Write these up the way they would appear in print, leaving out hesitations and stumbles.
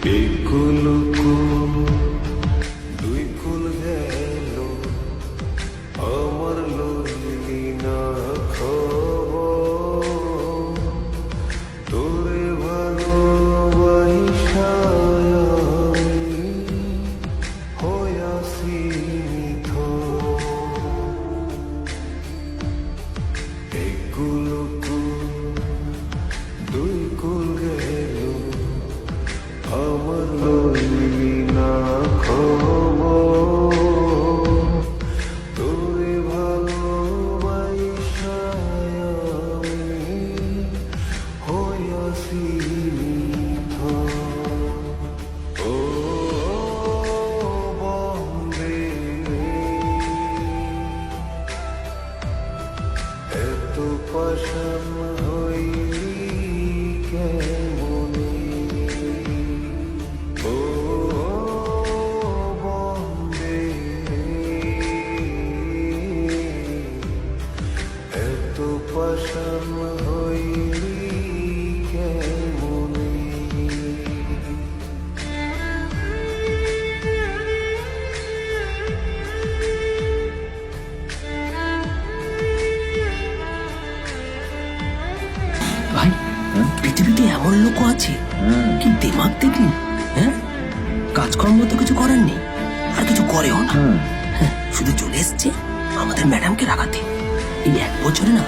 দুই কুল গেল আমার লইলি না খবর, তোরে ভালোবাসা হইয়াছি নিথর। এই কুল দুই কুল গেল আমার লইলি না খবর, তোরে ভালোবাসা আমি হইয়াছি নিথর। ও বন্দে এত পাষাণ হইলি কেমনে, ও বন্দে এত পাষাণ হইলি কেমনে। ভাই পৃথিবীতে এমন লোক আছে কি দিমাগ দেখলি, হ্যাঁ কাজকর্ম তো কিছু করার নেই, আর কিছু করেও না, হ্যাঁ, শুধু চলে এসছে আমাদের ম্যাডামকে রাখাতে। এই 1 বছরে না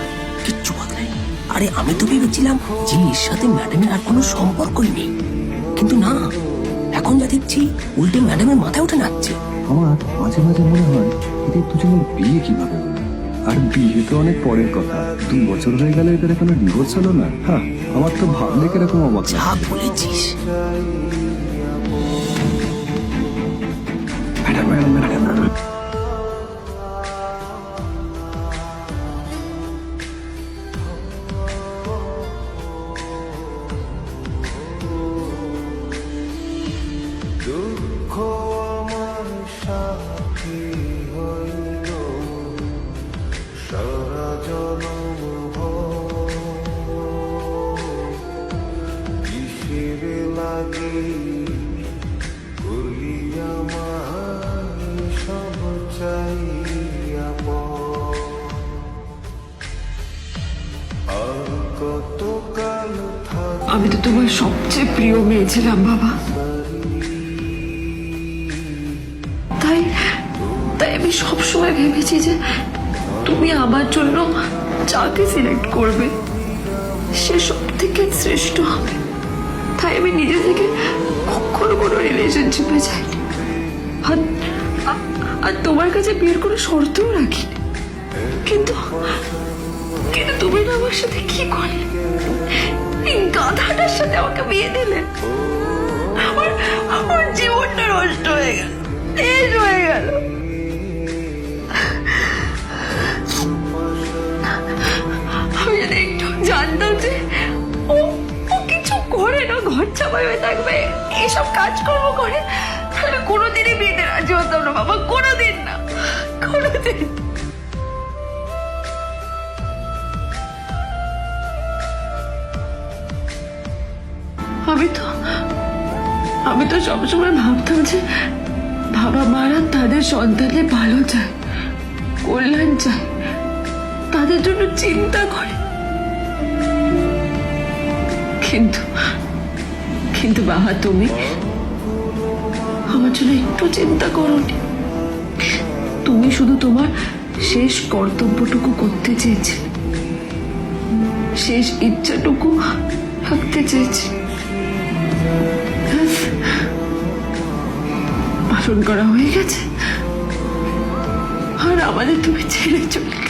কিচ্ছু বদলায়। আরে আমি তো ভেবেছিলাম যে এর সাথে ম্যাডামের আর কোনো সম্পর্কই নেই, কিন্তু না, এখন যা দেখছি উল্টে ম্যাডামের মাথায় উঠে নাচছে। আমার মাঝে মাঝে মনে হয় এদের দুজনের বিয়ে কিভাবে হলো? আর বিয়ে তো অনেক পরের কথা, 2 বছর হয়ে গেল এদের এখনো ডিভোর্স হলো না। হ্যাঁ, আমার তো ভাবলে কিরকম অবাক যা লাগছে। বলেছিস। ম্যাডাম ম্যাডাম ম্যাডাম দুঃখ আমার সাথী হইল সারা জনম ভর, কিসের লাগি করলি আমার সব চাইয়া পর। আর কত কাল আমি তো তোমার সবচেয়ে প্রিয় মেয়ে ছিলাম বাবা, তাই তাই আমি সবসময় ভেবেছি যে তুমি আমার জন্য যাকে সিলেক্ট করবে সে সব থেকে শ্রেষ্ঠ হবে। তাই আমি নিজে থেকে কখনো কোনো রিলেশনশিপে যাইনি, আর তোমার কাছে বিয়ের কোনো শর্তও রাখিনি। কিন্তু কিন্তু তুমি না আমার সাথে কি করলে? এই গাধাটার সাথে আমাকে বিয়ে দিলে। আমার আমার জীবনটা নষ্ট হয়ে গেল, শেষ হয়ে গেল। আমি যদি একটু জানতাম যে ও ও কিছু করে না, ঘর চাপাই হয়ে থাকবে, এইসব কাজকর্ম করে, তাহলে কোনোদিনই বিয়েতে রাজি হতাম না বাবা, কোনোদিন না, কোনোদিন। আমি তো সবসময় ভাবতাম যে বাবা মারা তাদের সন্তানের ভালো চায়, কল্যাণ চায়, তাদের জন্য চিন্তা করে। কিন্তু কিন্তু বাবা তুমি আমার জন্য একটু চিন্তা করোনি। তুমি শুধু তোমার শেষ কর্তব্যটুকু করতে চেয়েছিলে, শেষ ইচ্ছাটুকু রাখতে চেয়েছিলে। পালন করা হয়ে গেছে, আর আমাদের তুমি ছেড়ে চলে গেলে।